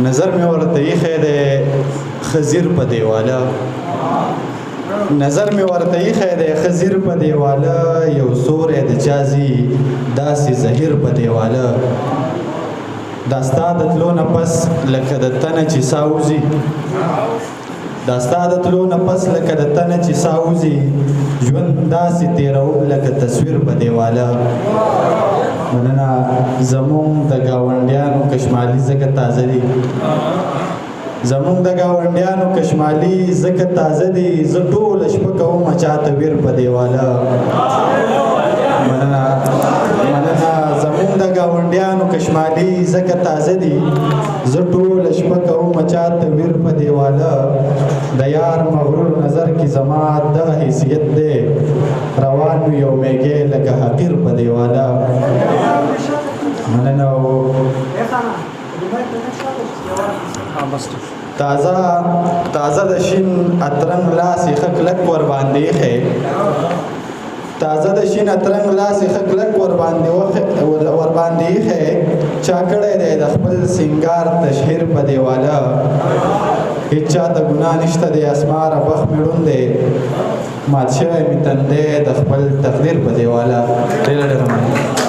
نظر مې ورته ایښی دی خزیر په دیواله نظر مې ورته ایښی دی خزیر په دیواله یو سوری د چا ځي داسې زهیر په دیواله دا ستا د تلو نه پس لکه د تنه چې سا وځي دا ستا د تلو نه پس لکه د تنه چې سا وځي ژوند داسې تېروم لکه تصویر په دیواله مننه زمونږ د ګاونډیانو کشمالي ځکه تازه دي زمونږ د ګاونډیانو کشمالي ځکه تازه دي زه ټوله شپه کوم چاته ویر په دیواله مننه زمونږ د ګاونډیانو کشمالي ځکه تازه دي زه ټوله شپه کوم چاته ویر په دیواله د یار مغرور نظر کې زما دغه حیثیت دی روان وي یو میږی لکه حقیر په دیواله مننه تازه د شین اترنګ لاس یې ښه کلک ورباندې ایښی تازه د شین اترنګ لاس یې ښه کلک ورباندې ایښی چا کړی دی د خپل سینګار تشهیر په دیواله هېڅ چاته ګناه نشته دی اسماره بخت مې ړوند دی مات شوی مې تندی د خپل تقدیر په دیواله ډېره مننه